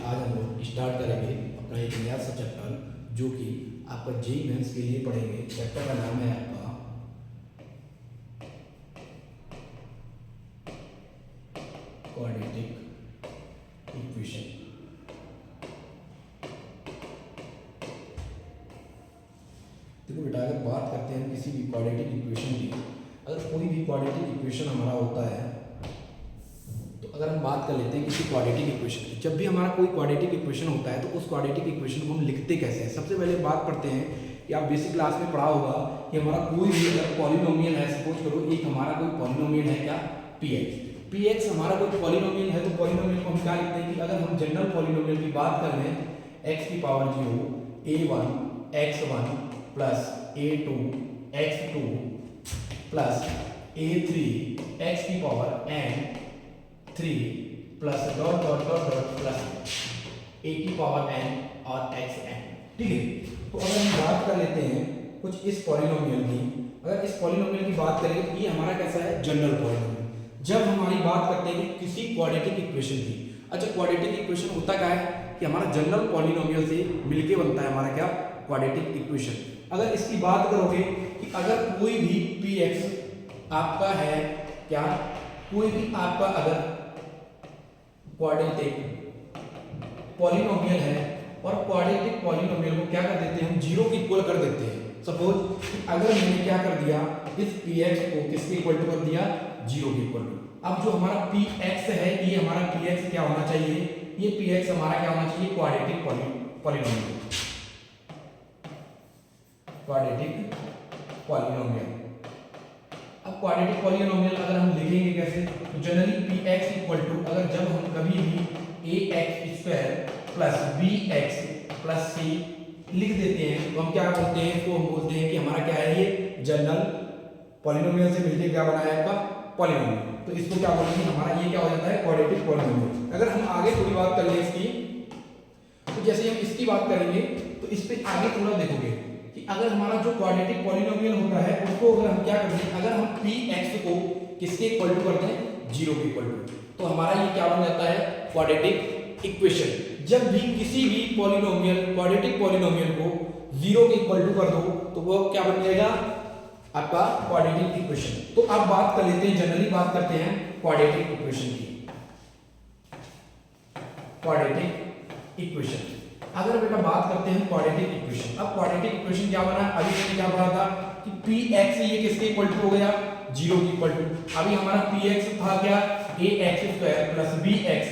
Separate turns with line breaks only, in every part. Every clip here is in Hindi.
आज हम लोग स्टार्ट करेंगे अपना एक नया सा चैप्टर जो कि आपका जेईई मेंस के लिए पढ़ेंगे। चैप्टर का नाम है आपका क्वाड्रेटिक इक्वेशन। देखो बेटा, अगर बात करते हैं किसी भी क्वाड्रेटिक इक्वेशन की, अगर कोई भी क्वाड्रेटिक इक्वेशन हमारा होता है तो अगर हम बात कर लेते हैं किसी क्वाड्रेटिक इक्वेशन की, जब भी हमारा कोई क्वाड्रेटिक इक्वेशन होता है तो उस क्वाड्रेटिक इक्वेशन को हम लिखते कैसे हैं। सबसे पहले बात करते हैं कि आप बेसिक क्लास में पढ़ा होगा कि हमारा कोई भी अगर पॉलिनोमियल है, सपोज करो एक हमारा कोई पॉलिनोमियल है क्या, px हमारा कोई पॉलिनोमियल है, तो पॉलिनोमियल को हम क्या लिखते हैं कि अगर हम जनरल पॉलिनोमियल की बात कर लें x की power 0 a1 x1 plus a2 x2 plus a3 x की power n 3 plus dot dot dot dot plus a की पावर n और xn। ठीक है, तो अगर हम बात कर लेते हैं कुछ इस पॉलिनोमियल की, अगर इस पॉलिनोमियल की बात करेंगे तो ये हमारा कैसा है, जनरल पॉलिनोमियल। जब हमारी बात करते हैं कि किसी क्वाड्रेटिक इक्वेशन की, अच्छा क्वाड्रेटिक इक्वेशन होता क्या है कि हमारा जनरल पॉलिनोमियल से मिलके बनता है हमारा क्या, क्वाड्रेटिक इक्वेशन। अगर इसकी बात करोगे कि अगर कोई भी px आपका है क्या, कोई भी आपका अगर क्वाड्रेटिक पॉलिनोमियल है और क्वाड्रेटिक पॉलिनोमियल को क्या कर देते हैं हम, जीरो के इक्वल कर देते हैं। सपोज अगर मैंने क्या कर दिया, इस px को किसके इक्वल टू कर दिया, जीरो के इक्वल टू। अब जो हमारा px है, ये हमारा px क्या होना चाहिए, ये px हमारा क्या होना चाहिए, क्वाड्रेटिक पॉलिनोमियल, क्वाड्रेटिक पॉलिनोमियल। अब क्वाड्रेटिक पॉलिनोमियल अगर हम लिखेंगे कैसे, तो जनरली px इक्वल टू, अगर जब हम कभी भी ax square plus bx plus c लिख देते हैं तो हम क्या बोलते हैं, तो हम बोलते हैं कि हमारा क्या है, ये जनरल पॉलिनोमियल से मिलके क्या बना है आपका पॉलिनोमियल। तो इसको क्या बोलेंगे, हमारा ये क्या हो जाता है, क्वाड्रेटिक पॉलिनोमियल। अगर हम आगे थोड़ी बात कर लें इसकी, तो जैसे हम इसकी बात करेंगे तो इस पे आगे थोड़ा देखोगे कि अगर हमारा जो क्वाड्रेटिक पॉलिनोमियल होता है उसको अगर हम क्या करते हैं, अगर हम px को किसके इक्वल टू करते हैं, जीरो के इक्वल टू, तो हमारा ये क्या बन जाता है, क्वाड्रेटिक इक्वेशन। जब भी किसी भी पॉलिनोमियल क्वाड्रेटिक पॉलिनोमियल को जीरो के इक्वल टू कर दो तो वो क्या बन जाएगा, आपका क्वाड्रेटिक इक्वेशन। तो अब बात कर लेते हैं, जनरली बात करते हैं क्वाड्रेटिक इक्वेशन की, क्वाड्रेटिक इक्वेशन। अगर बेटा बात करते हैं क्वाड्रेटिक इक्वेशन, अब क्वाड्रेटिक इक्वेशन क्या बना, अभी मैंने क्या पढ़ा था कि px ये किसके इक्वल टू हो गया, जीरो के इक्वल टू। अभी हमारा px था क्या, ax square plus bx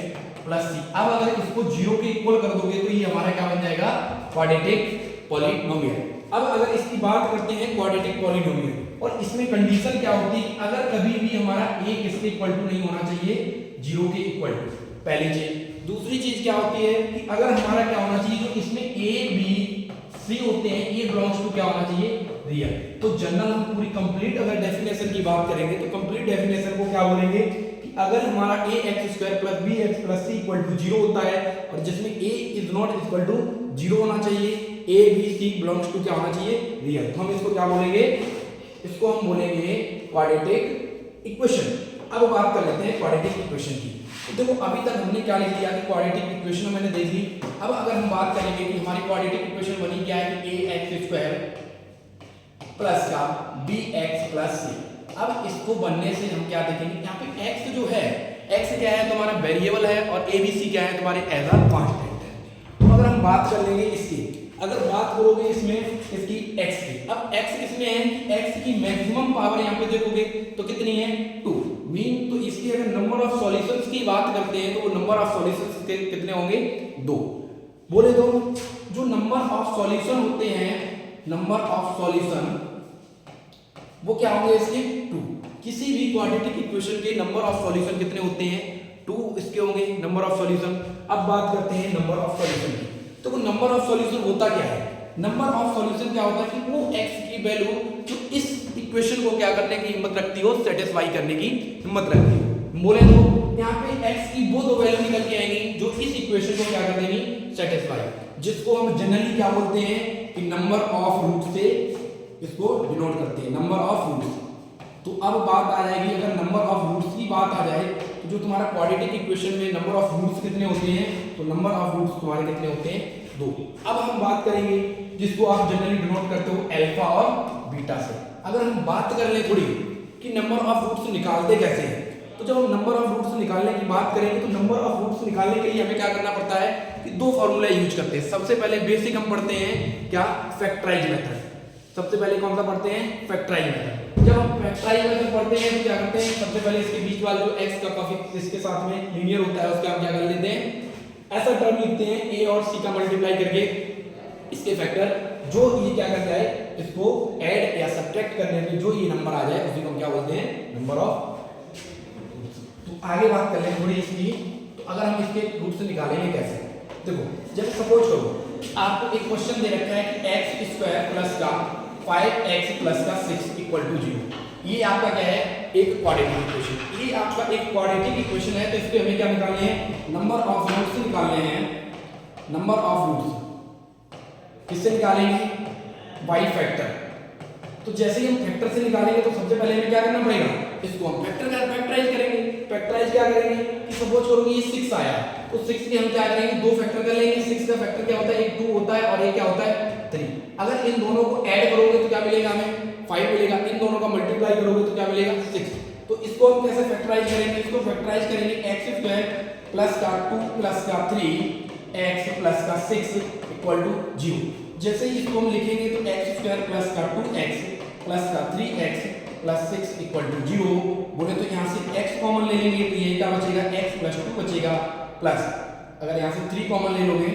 plus c। अब अगर इसको जीरो के इक्वल कर दोगे तो ये हमारा क्या बन जाएगा, क्वाड्रेटिक पॉलिनोमियल। अब अगर इसकी बात करते हैं क्वाड्रेटिक पॉलिनोमियल, और इसमें कंडीशन क्या होती है, अगर कभी भी हमारा a किसके इक्वल टू नहीं होना चाहिए, जीरो के इक्वल टू, पहली चीज। दूसरी चीज क्या होती है कि अगर हमारा क्या होना चाहिए, जो इसमें a b c होते हैं, ये बिलोंग्स टू क्या होना चाहिए, रियल। तो जनरल हम पूरी कंप्लीट अगर डेफिनेशन की बात करेंगे तो कंप्लीट डेफिनेशन को क्या बोलेंगे कि अगर हमारा ax square plus bx plus c equal to zero होता है, और जिसमें a is not equal to zero होना चाहिए, a b c belongs to क्या होना चाहिए, रियल। तो हम इसको क्या बोलेंगे, इसको हम बोलेंगे क्वाड्रेटिक इक्वेशन। अब बात कर लेते हैं क्वाड्रेटिक इक्वेशन की। तो देखो अभी तक हमने क्या लिख दिया कि क्वाड्रेटिक इक्वेशन मैंने देख ली। अब अगर हम बात करेंगे कि हमारी क्वाड्रेटिक इक्वेशन बनी क्या है कि ax स्क्वायर प्लस का bx प्लस c। अब इसको बनने से हम क्या देखेंगे, यहाँ पे x जो है, x क्या है तुम्हारा वेरिएबल है, और abc क्या है तुम्हारे एज अ कांस्टेंट है। तो अगर हम बात कर लेंगे इसकी, अगर बात करोगे इसमें इसकी x की, अब x किसमें है, x की मैक्सिमम पावर यहाँ पे देखोगे तो कितनी है, 2 मीन। तो इसकी अगर नंबर ऑफ सॉल्यूशंस की बात करते हैं तो वो नंबर ऑफ सॉल्यूशंस कितने होंगे, 2 बोले। तो जो नंबर ऑफ सॉल्यूशन होते हैं, नंबर ऑफ सॉल्यूशन वो क्या होंगे इसके, 2। किसी भी क्वाड्रेटिक इक्वेशन के नंबर ऑफ सॉल्यूशन कितने होते हैं, 2 इसके होंगे नंबर ऑफ सॉल्यूशन। अब बात करते हैं नंबर ऑफ सॉल्यूशन की। तो नंबर ऑफ सॉल्यूशन होता क्या है, नंबर ऑफ सॉल्यूशन क्या होता है कि वो x की वैल्यू जो इस इक्वेशन को क्या करने की हिम्मत रखती हो, सेटिस्फाई करने की हिम्मत रखती हो। बोले तो यहाँ पे x की वो दो वैल्यू निकल के आएंगी जो इस इक्वेशन को क्या कर देंगी, सेटिस्फाई, जिसको हम जनरली क्या बोलते हैं कि नंबर ऑफ रूट से इसको डिनोट करते हैं, नंबर ऑफ रूट्स। तो अब बात आ जाएगी, अगर नंबर ऑफ रूट्स की बात आ जाए तो जो तुम्हारा क्वाड्रेटिक इक्वेशन में नंबर ऑफ रूट्स कितने होते हैं, तो नंबर ऑफ रूट्स तुम्हारे कितने होते हैं, 2। अब हम बात करेंगे जिसको आप जनरली डिनोट करते हो अल्फा और बीटा से। अगर हम बात कर लें थोड़ी कि नंबर ऑफ रूट्स निकालते कैसे हैं, तो जब हम नंबर ऑफ रूट्स निकालने की बात करेंगे तो नंबर ऑफ रूट्स निकालने के लिए हमें क्या करना पड़ता है कि 2 फॉर्मूला यूज करते हैं। सबसे पहले बेसिक हम पढ़ते हैं क्या, फैक्टराइज मेथड। सबसे पहले कौन सा पढ़ते हैं, फैक्टराइज मेथड। जब हम फैक्टराइज मेथड पढ़ते हैं तो क्या करते हैं, सबसे पहले इसके बीच वाला जो x का कॉफिशिएंट इसके साथ में लीनियर होता है उसका हम क्या कर लेते हैं, ऐसा टर्म लिखते हैं a और c का मल्टीप्लाई करके इसके फैक्टर, जो ये क्या करता है इसको ऐड या सब्ट्रैक्ट करने में जो ये नंबर आ जाए उसी को हम क्या बोलते हैं, नंबर ऑफ। तो आगे बात कर लें थोड़ी इसकी, तो अगर हम इसके रूट से निकालेंगे कैसे, देखो जब सपोज करो आपको एक क्वेश्चन दे रखा है कि x स्क्वायर प्लस का 5x प्लस का 6 इक्वल टू 0। ये आपका क्या है, एक क्वाड्रेटिक इक्वेशन। ये आपका एक क्वाड्रेटिक इक्वेशन है, तो इसके हमें क्या निकालने हैं, नंबर ऑफ रूट्स निकालने हैं। नंबर ऑफ रूट्स किससे निकालेंगे, बाई फैक्टर। तो जैसे ही हम फैक्टर से निकालेंगे तो सबसे पहले हमें क्या करना पड़ेगा, इसको हम फैक्टराइज करेंगे। फैक्टराइज क्या करेंगे कि सपोज करो ये 6 आया, तो 6 के हम क्या करेंगे, 2 फैक्टर कर लेंगे। 6 का फैक्टर क्या होता है, एक 2 होता है और एक क्या होता है 3। अगर इन दोनों को ऐड करोगे तो क्या मिलेगा, हमें 5 मिलेगा। इन दोनों का मल्टीप्लाई करोगे तो क्या मिलेगा, 6। तो इसको हम कैसे फैक्टराइज करेंगे, इसको फैक्टराइज करेंगे x स्क्वायर प्लस का 2 प्लस का 3x प्लस का 6 इक्वल टू 0। जैसे ही इसको हम लिखेंगे तो x स्क्वायर प्लस का 2x प्लस का 3x प्लस 6 इक्वल टू 0। बोले तो यहाँ से x कॉमन ले लेंगे तो ये क्या बचेगा, x प्लस 2 बचेगा, प्लस अगर यहाँ से 3 कॉमन ले लोगे,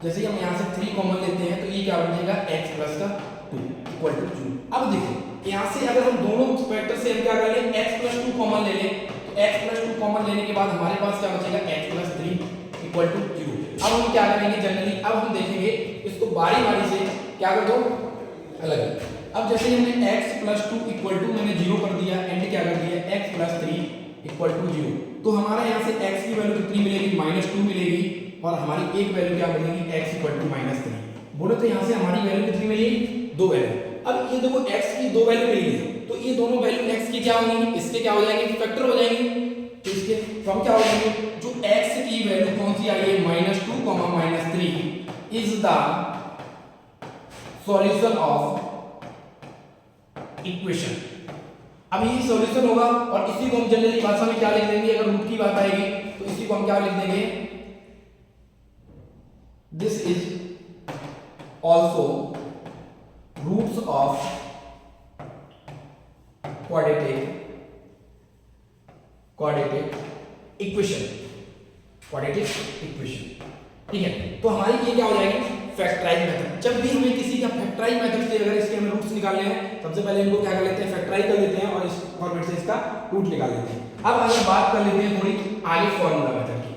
जैसे ही हम यहाँ से 3 कॉमन लेते हैं तो ये क्या बचेगा, x प्लस का 2 इक्वल टू 0। अब देखो यहाँ से अगर हम दोनों फैक्टर से हम क्या कर लें, x प्लस 2 कॉमन ले लें, तो x प्लस 2 कॉमन लेने के बाद हमारे पास क्या बचेगा, x प्लस 3 इक्वल टू 0। अब हम क्या करेंगे जनरली, अब हम देखेंगे इसको बारी बारी से क्या कर दो अलग। अब जैसे हमने x प्लस 2 इक्वल टू मैंने 0 कर दिया, एंड क्या कर दिया, x प्लस 3 इक्वल टू 0। तो हमारा यहाँ से x की वैल्यू कितनी मिलेगी, -2 मिलेगी, और हमारी एक वैल्यू क्या मिलेगी, x इक्वल टू -3। बोले तो यहाँ से हमारी वैल्यू कितनी मिली, 2 वैल्यू। अब ये देखो x की 2 वैल्यू मिली है, तो ये दोनों वैल्यू x की क्या होंगी, इसके क्या हो जाएंगे, फैक्टर हो जाएंगे। तो इसके तो हम क्या हो जाएंगे, जो x की वैल्यू कौन सी आई है, -2, -3 is the solution of equation. अब ये सॉल्यूशन होगा और इसी को हम जनरली भाषा में क्या लिख देंगे, अगर रूट की बात आएगी तो इसी को हम क्या लिख देंगे, this is also roots of quadratic equation. ठीक है, तो हमारी ये क्या हो जाएगी, फैक्टराइज मेथड। जब भी हमें किसी का फैक्टराइज मेथड से अगर इसके हमें रूट्स निकालने हैं, सबसे पहले इनको क्या कर लेते हैं, फैक्टराइज कर लेते हैं और इस फॉर्मेट से इसका रूट निकाल लेते हैं। अब अगर बात कर लेते हैं थोड़ी आगे फार्मूला मेथड की।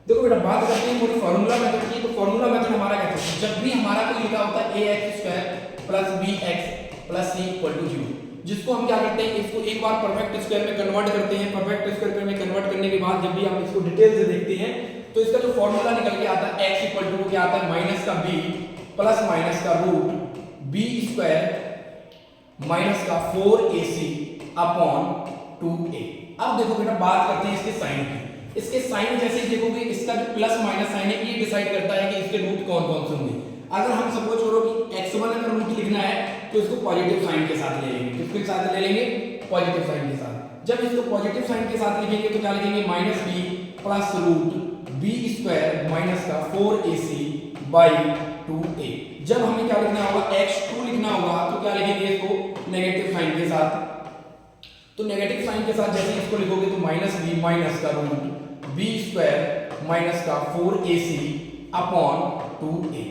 देखो बेटा बात करते हैं थोड़ी फार्मूला मेथड की। तो फार्मूला मेथड हमारा क्या है, जब भी हमारा कोई लिखा होता है ax square plus bx plus c equal to 0, जिसको हम क्या करते हैं, इसको एक बार परफेक्ट स्क्वायर में कन्वर्ट करते हैं। परफेक्ट स्क्वायर में कन्वर्ट करने के बाद जब भी हम इसको डिटेल से देखते हैं तो इसका जो फॉर्मूला निकल के आता है x इक्वल टू क्या आता है, माइनस का b प्लस माइनस का रूट b स्क्वायर माइनस का 4ac अपॉन 2a। अब देखो बेटा बात करते हैं इसके साइन की। इसके साइन जैसे ही देखोगे, इसका जो प्लस माइनस साइन है ये डिसाइड करता है कि इसके रूट कौन कौन से होंगे। अगर हम सपोज करो कि x1 अगर रूट लिखना है तो इसको पॉजिटिव साइन के साथ ले लेंगे। किसके साथ ले लेंगे, पॉजिटिव साइन के साथ। जब इसको पॉजिटिव साइन के साथ लिखेंगे तो क्या लिखेंगे, minus b plus root b square minus का 4ac बाई 2a। जब हमें क्या लिखना होगा, x2 लिखना होगा तो क्या लिखेंगे, इसको नेगेटिव साइन के साथ। तो नेगेटिव साइन के साथ जैसे इसको लिखोगे तो माइनस b माइनस का रूट b स्क्वायर माइनस का 4ac अपॉन 2a।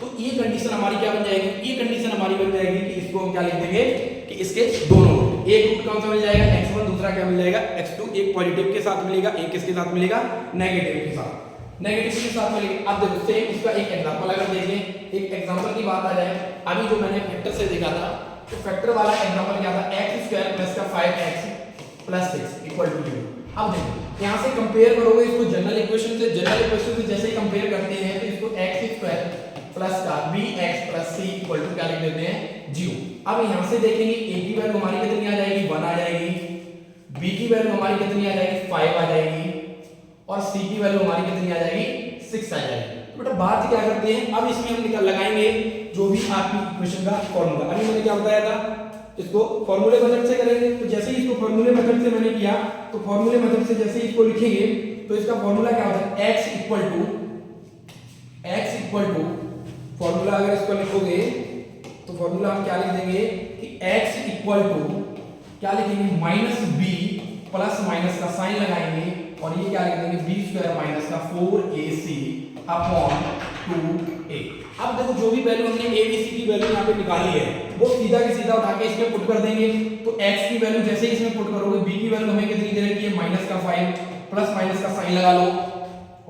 तो ये कंडीशन हमारी क्या बन जाएगी, ये कंडीशन हमारी बन जाएगी कि इसको हम क्या लिख देंगे कि इसके दोनों रूट, एक रूट कौन सा मिल जाएगा, x1, दूसरा क्या मिल जाएगा x2। एक पॉजिटिव के साथ मिलेगा, एक किसके साथ मिलेगा, नेगेटिव के साथ। नेगेटिव के साथ मिलेगा। अब देखो सेम इसका एक एग्जांपल अगर देखें, एक एग्जांपल की बात आ जाए, अभी जो मैंने फैक्टर से देखा था तो फैक्टर वाला एग्जांपल क्या था, x स्क्वायर प्लस का 5x प्लस 6 इक्वल टू 0। अब देखो यहाँ से कंपेयर करोगे इसको जनरल इक्वेशन से। जनरल इक्वेशन से जैसे कंपेयर करते हैं तो इसको x स्क्वायर प्लस का bx plus c equal to क्या लिख देते हैं, 0। अब यहाँ से देखेंगे a की वैल्यू हमारी कितनी आ जाएगी, 1 आ जाएगी, b की वैल्यू हमारी कितनी आ जाएगी 5 आ जाएगी और c की वैल्यू हमारी कितनी आ जाएगी 6 आ जाएगी। तो बेटा बात क्या करते हैं, अब इसमें हम निकाल लगाएंगे जो भी आपकी इक्वेशन का फॉर्मूला। अभी मैंने क्या बताया था, इसको फॉर्मूले मेथड से करेंगे। तो जैसे ही इसको फॉर्मूले मेथड से मैंने किया, तो फॉर्मूले मेथड से जैसे ही इसको लिखेंगे तो इसका फॉर्मूला क्या होता है, x इक्वल टू फॉर्मूला अगर इसको लिखोगे तो फॉर्मूला हम क्या लिख देंगे कि x इक्वल टू क्या लिखेंगे माइनस बी प्लस माइनस का साइन लगाएंगे और ये क्या लिख देंगे बी स्क्वायर माइनस का 4ac अपॉन 2a। अब देखो जो भी वैल्यू हमने a b c की वैल्यू यहाँ पे निकाली है वो सीधा की सीधा उठा के इसमें पुट कर देंगे। तो x की वैल्यू जैसे ही इसमें पुट करोगे, b की वैल्यू हमें कितनी दे रखी है माइनस का 5 प्लस माइनस का साइन लगा लो।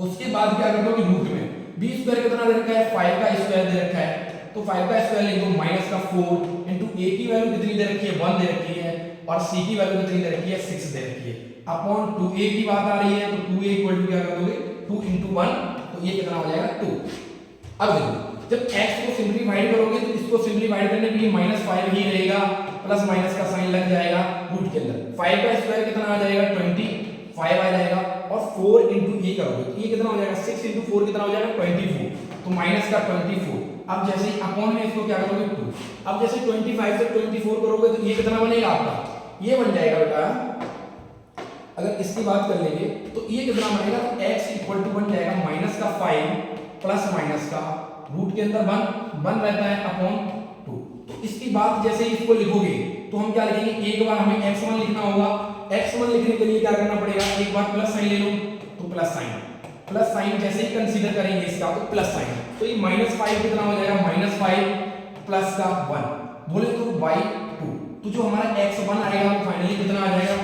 उसके बाद क्या कर दो कि रूट में b स्क्वायर कितना दे रखा है 5 का स्क्वायर दे रखा है, तो 5 का स्क्वायर लिख दो माइनस का 4 इनटू a की वैल्यू कितनी दे रखी है 1 दे रखी है और c की वैल्यू कितनी दे रखी है 6 दे रखी है अपॉन 2a की बात आ रही है। तो 2a इक्वल टू क्या कर दोगे 2 इनटू 1, तो ये कितना हो जाएगा 2। अब देखो जब x को सिंपलीफाइड करोगे तो इसको सिंपलीफाइड करने के लिए -5 ही रहेगा, प्लस माइनस का साइन लग जाएगा रूट के अंदर। 5 का स्क्वायर कितना आ जाएगा 25 आ जाएगा और 4 इनटू ये करोगे तो ये कितना हो जाएगा 6 इनटू 4 कितना हो जाएगा 24, तो माइनस का 24। अब जैसे ही अपॉन में इसको क्या करोगे 2। अब जैसे 25 से 24 करोगे तो ये कितना बनेगा आपका, ये बन जाएगा बेटा, अगर इसकी बात कर लेंगे तो ये कितना बनेगा, तो x इक्वल टू बन जाएगा माइनस का 5 प्लस माइनस का रूट के अंदर 1 रहता है अपॉन 2। तो इसकी बात जैसे ही इसको लिखोगे तो हम क्या लिखेंगे, एक बार हमें x1 लिखना होगा। x1 लिखने के लिए क्या करना पड़ेगा, एक बार प्लस साइन ले लो, तो प्लस साइन जैसे ही कंसीडर करेंगे इसका तो प्लस साइन, तो ये -5 कितना हो जाएगा -5 प्लस का 1 बोले तो बाई 2। तो जो हमारा x1 आएगा वो फाइनली कितना आ जाएगा,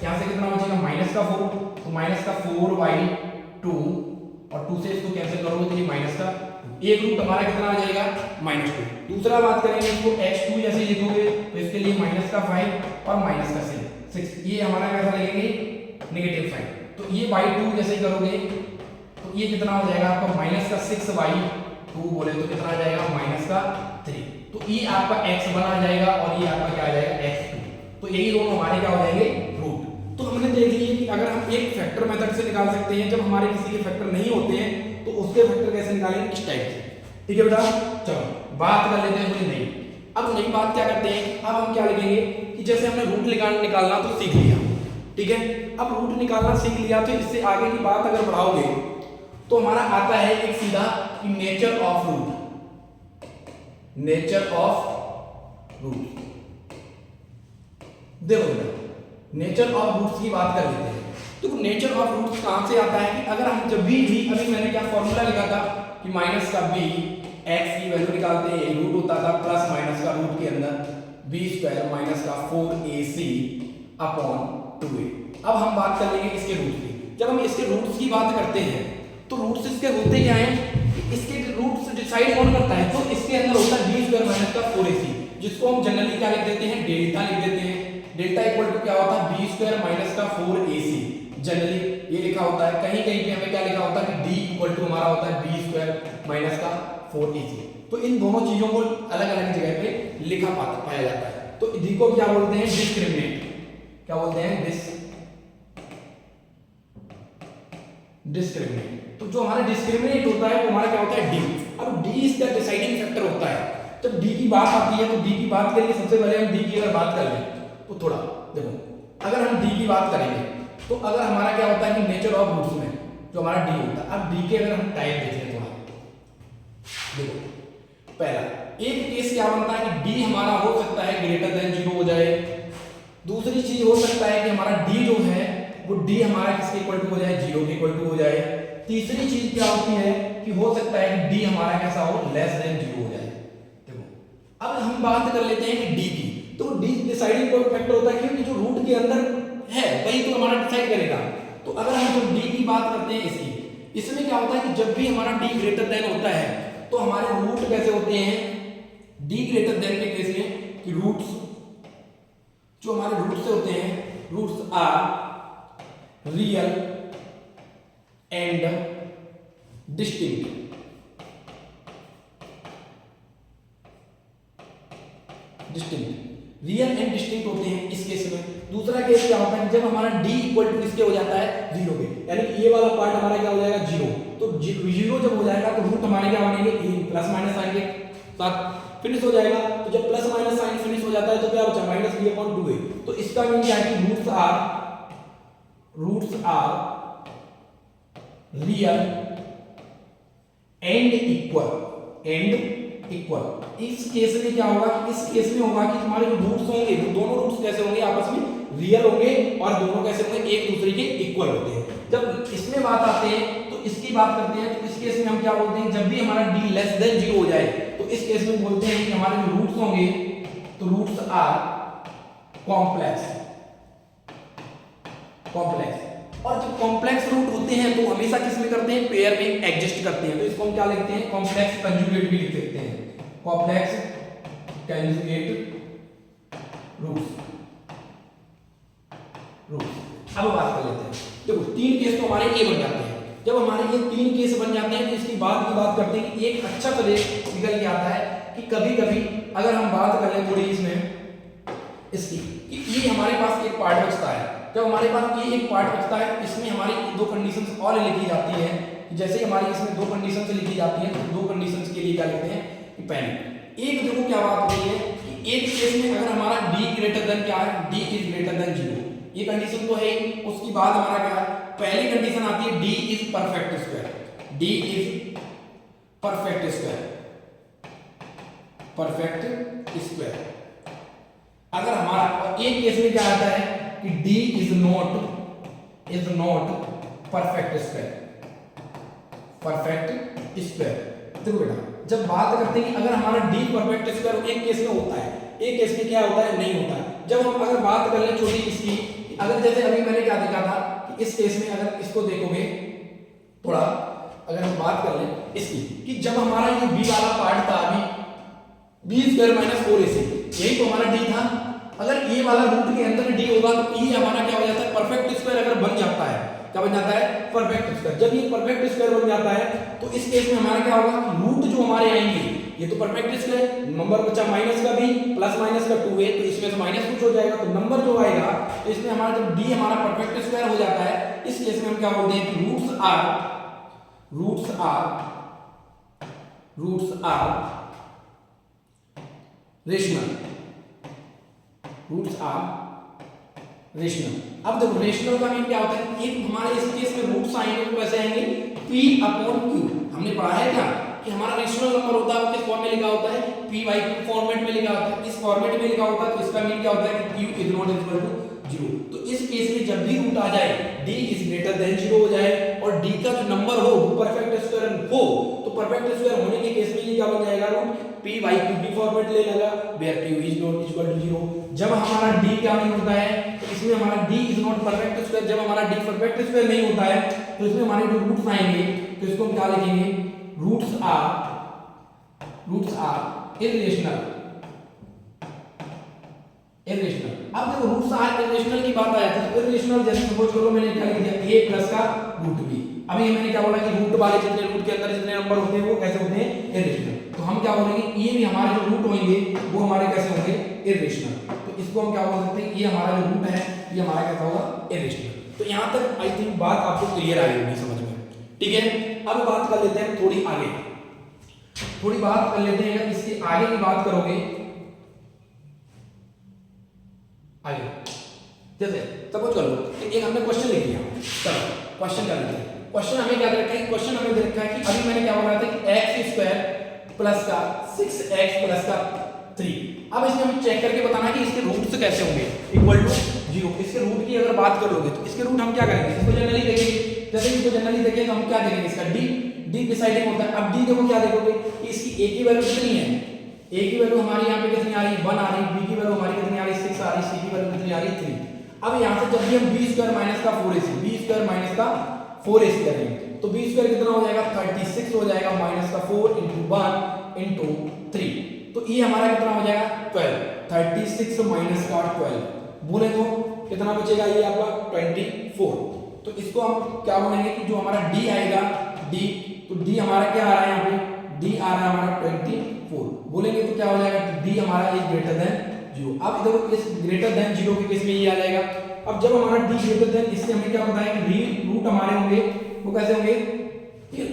यहाँ से कितना बचेगा माइनस का 4, तो माइनस का 4/2 और 2 से इसको कैंसिल करोगे तो ये माइनस का 2। एक रूट हमारा कितना आ जाएगा -2। दूसरा बात करेंगे इसको x2 जैसे लिखोगे तो इसके लिए माइनस का 5 और माइनस का 6, ये हमारा कैसा लगेंगे नेगेटिव साइन। तो ये बाई 2 जैसे ही करोगे तो ये कितना हो जाएगा आपका माइनस का 6/2 बोले तो कितना आ जाएगा माइनस का 3। तो ये आपका x1 आ जाएगा और ये आपका क्या आ जाएगा x2। तो यही दोनों हमारे क्या हो जाएंगे रूट। तो हमने देख लिया कि अगर हम एक फैक्टर मेथड से निकाल सकते हैं, जब हमारे किसी के फैक्टर नहीं होते हैं तो उसके फैक्टर कैसे निकालेंगे, इस टाइप से। ठीक है बेटा, चलो बात कर लेते हैं थोड़ी नई। अब नई बात क्या करते हैं, अब हम क्या लिखेंगे कि जैसे हमने रूट निकालना तो सीख लिया, ठीक है। अब रूट निकालना सीख लिया तो इससे आगे की बात अगर बढ़ाओगे तो हमारा आता है एक सीधा कि नेचर ऑफ रूट। देखो बेटा नेचर ऑफ रूट्स की बात कर लेते हैं। तो नेचर ऑफ रूट्स कहां से आता है कि अगर हम जब भी अभी मैंने क्या फॉर्मूला लिखा था कि माइनस का b x की वैल्यू निकालते हैं, रूट होता था प्लस माइनस का रूट के अंदर b स्क्वायर माइनस का 4ac अपॉन 2a। अब हम बात कर लेंगे इसके रूट की। जब हम इसके रूट्स की बात करते हैं तो रूट्स इसके होते क्या हैं, इसके रूट्स डिसाइड कौन करता है, तो इसके अंदर होता है b स्क्वायर माइनस का 4ac, जिसको हम जनरली क्या लिख देते हैं डेल्टा लिख देते हैं। डेल्टा इक्वल टू क्या होता है b स्क्वायर माइनस का 4ac, जनरली ये लिखा होता है। कहीं कहीं पे हमें क्या लिखा होता है कि d इक्वल टू हमारा होता है b स्क्वायर माइनस का 4ac। तो इन दोनों चीजों को अलग अलग जगह पे लिखा पाया जाता है। तो d को क्या बोलते हैं डिस्क्रिमिनेंट, क्या बोलते हैं डिस्क्रिमिनेंट। तो जो हमारा डिस्क्रिमिनेंट होता है वो हमारा क्या होता है d। अब d इसका डिसाइडिंग फैक्टर होता है। जब d की बात आती है तो d की बात करेंगे, सबसे पहले हम d की अगर बात कर लें तो थोड़ा देखो, अगर हम d की बात करेंगे तो अगर हमारा क्या होता है कि नेचर ऑफ रूट्स में जो हमारा d होता है, अब d के अगर हम टाइप देखें थोड़ा देखो, पहला एक केस क्या बनता है कि d हमारा हो सकता है ग्रेटर देन 0 हो जाए। दूसरी चीज हो सकता है कि हमारा d जो है वो d हमारा किसके इक्वल टू हो जाए 0 के इक्वल टू हो जाए। तीसरी चीज क्या होती है कि हो सकता है कि d हमारा कैसा हो लेस देन 0 हो जाए। देखो अब हम बात कर लेते हैं कि d की, तो d डिसाइडिंग फैक्टर होता है क्योंकि जो रूट के अंदर है वही तो हमारा डिसाइड करेगा। तो अगर हम जो d की बात करते हैं इसकी, इसमें क्या होता है कि जब भी हमारा d ग्रेटर देन होता है तो हमारे रूट कैसे होते हैं, d ग्रेटर देन के केस में कि रूट्स जो हमारे रूट से होते हैं, roots are real and distinct. Real and distinct होते हैं इस केस में। दूसरा केस क्या होता है, जब हमारा d इक्वल टू इसके हो जाता है 0 के, यानी ये वाला पार्ट हमारा क्या हो जाएगा 0। तो 0 जब हो जाएगा तो रूट हमारे क्या बनेंगे, प्लस माइनस साइन के साथ फिनिश हो जाएगा। तो जब प्लस माइनस साइन फिनिश हो जाता है तो क्या बचा, माइनस b/2a। तो इसका मीन क्या है कि roots are real and equal. इस केस में क्या होगा, इस केस में होगा कि तुम्हारे जो रूट्स होंगे वो दोनों रूट्स कैसे होंगे, आपस में रियल होंगे और दोनों कैसे होंगे, एक दूसरे के इक्वल होते हैं। जब इसमें बात आते हैं तो इसकी बात करते हैं, तो इस केस में हम क्या बोलते हैं, जब भी हमारा d लेस देन 0 हो जाए तो इस केस में बोलते हैं कि हमारे जो रूट्स होंगे तो रूट्स आर कॉम्प्लेक्स। और जब कॉम्प्लेक्स रूट होते हैं तो हमेशा किस में करते हैं, पेयर में एग्जिस्ट करते हैं। तो इसको हम क्या लिखते हैं, कॉम्प्लेक्स कंजुगेट भी लिख सकते हैं, कॉम्प्लेक्स कंजुगेट रूट्स। अब बात कर लेते हैं, देखो 3 केस तो हमारे ये बन जाते हैं। जब हमारे ये 3 केस बन जाते हैं तो इसकी बाद की बात करते हैं कि एक अच्छा सजेशन निकल के आता है कि कभी-कभी अगर हम बात करें थोड़ी इसमें इसकी कि ये हमारे पास एक पार्ट बचता है। जब हमारे पास ये एक पार्ट बचता है तो इसमें हमारी 2 कंडीशंस और लिखी जाती है। जैसे हमारी इसमें 2 कंडीशंस लिखी जाती है तो 2 कंडीशंस के लिए क्या लिखते हैं कि पहले एक देखो क्या बात होती है कि एक केस में अगर हमारा d ग्रेटर देन क्या है, d इज ग्रेटर देन 0, ये कंडीशन तो है। उसके बाद हमारा क्या है, पहली कंडीशन आती है d is perfect square. d is perfect square. अगर हमारा एक केस में क्या आता है कि d is not perfect square. देखो बेटा, जब बात करते हैं कि अगर हमारा d परफेक्ट स्क्वायर एक केस में होता है, एक केस में क्या होता है, नहीं होता है। जब हम अगर बात कर लें छोटी इसकी, अगर जैसे अभी मैंने क्या देखा था कि इस केस में अगर इसको देखोगे थोड़ा, अगर हम बात कर लें इसकी कि जब हमारा ये b वाला पार्ट था अभी b² - 4ac, यही तो हमारा d था। अगर ये वाला रूट के अंदर d होगा तो ये हमारा क्या हो जाता है, परफेक्ट स्क्वायर अगर बन जाता है, क्या बन जाता है, परफेक्ट स्क्वायर। जब ये परफेक्ट स्क्वायर बन जाता है तो इस केस में हमारा क्या होगा, रूट जो हमारे आएंगे ये तो परफेक्ट स्क्वायर, नंबर बचा माइनस का b प्लस माइनस का 2a, तो इसमें से माइनस कुछ हो जाएगा तो नंबर जो आएगा, तो इसमें हमारा जब d हमारा परफेक्ट स्क्वायर हो जाता है, इस केस में हम क्या बोलते हैं कि रूट्स आर रेशनल। अब देखो रेशनल का मीन क्या होता है, एक हमारे इस केस में रूट्स आएंगे तो कैसे आएंगे, p/q। हमने पढ़ा है क्या कि हमारा रेशनल नंबर होता है वो किस फॉर्म में लिखा होता है, p/q फॉर्मेट में लिखा होता है। इस फॉर्मेट में लिखा होता है तो इसका मीन क्या होता है कि q is not equal to 0। तो इस केस में जब भी रूट आ जाए, d इज ग्रेटर देन 0 हो जाए और d का जो नंबर हो वो परफेक्ट स्क्वायर हो, तो परफेक्ट स्क्वायर होने के केस में ये क्या बन जाएगा, रूट p/q फॉर्मेट ले लेगा where q is not equal to 0। जब हमारा d क्या नहीं होता है तो इसमें हमारा d is not perfect square, जब हमारा d परफेक्ट स्क्वायर नहीं होता है तो इसमें हमारे जो रूट्स आएंगे तो इसको हम क्या लिखेंगे, रूट्स आर इर्रेशनल। अब देखो रूट्स आर इर्रेशनल की बात आ जाती है। इर्रेशनल जैसे सपोज करो मैंने क्या लिख दिया a प्लस का रूट b। अभी मैंने क्या बोला कि रूट वाले जितने रूट के अंदर जितने नंबर होते हैं वो कैसे होते हैं, इर्रेशनल। तो हम क्या बोलेंगे, ये भी हमारे जो रूट होंगे वो हमारे कैसे होंगे, इर्रेशनल। तो इसको हम क्या बोल सकते हैं, ये हमारा जो रूट है ये हमारा कैसा होगा, इर्रेशनल। तो यहां तक आई थिंक बात आपको क्लियर आई होगी समझ में, ठीक है। अब बात कर लेते हैं थोड़ी आगे, थोड़ी बात कर लेते हैं। इसके आगे की बात करोगे आगे, जैसे सपोज कर लो एक हमने क्वेश्चन लिख दिया, चलो क्वेश्चन कर लेते हैं। क्वेश्चन हमें क्या दे रखा है, क्वेश्चन हमें दे रखा है कि अभी मैंने क्या बोला था कि x² प्लस का 6x प्लस का 3। अब इसमें हमें चेक करके बताना कि इसके रूट्स कैसे होंगे, इक्वल टू 0। इसके रूट की अगर बात करोगे तो इसके रूट हम क्या करेंगे, इसको जनरली देखेंगे। जैसे इसको जनरली देखेंगे तो हम क्या देखेंगे, इसका d डिसाइडिंग होता है। अब d देखो क्या देखोगे कि इसकी a की वैल्यू कितनी है, a की वैल्यू हमारी यहाँ पे कितनी आ रही है, 1 आ रही है। b की वैल्यू हमारी कितनी आ रही है, 6 आ रही है। c की वैल्यू कितनी आ रही है, 3। अब यहाँ से जब भी हम b² - का 4ac, b² - का 4ac करेंगे तो b² कितना हो जाएगा, 36 हो जाएगा, माइनस का 4 × 1 × 3। तो ये हमारा कितना हो जाएगा, 12। 36 माइनस का 12 बोले तो कितना बचेगा, ये आपका 24। तो इसको हम क्या बोलेंगे कि जो हमारा d आएगा, d, तो d हमारा क्या आ रहा है, यहाँ पे d आ रहा है हमारा 24 बोलेंगे तो क्या हो जाएगा, d हमारा इज ग्रेटर देन जीरो। अब देखो इस ग्रेटर देन जीरो के केस में ये आ जाएगा। अब जब हमारा डी ग्रेटर देन, इससे हमें क्या पता है कि रूट हमारे होंगे वो कैसे होंगे।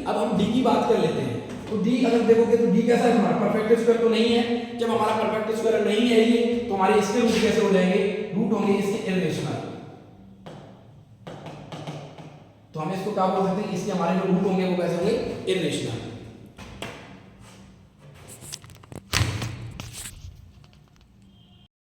अब हम डी की बात कर लेते हैं, तो डी अगर देखोगे तो डी कैसा है हमारा, परफेक्ट स्क्वायर तो नहीं है। जब हमारा परफेक्ट स्क्वायर नहीं है ये, तो हमारे इसके रूट कैसे हो जाएंगे, रूट होंगे इसके इरेशनल। तो हम इसको क्या बोल सकते हैं, इसके हमारे जो रूट होंगे वो कैसे होंगे, इरेशनल।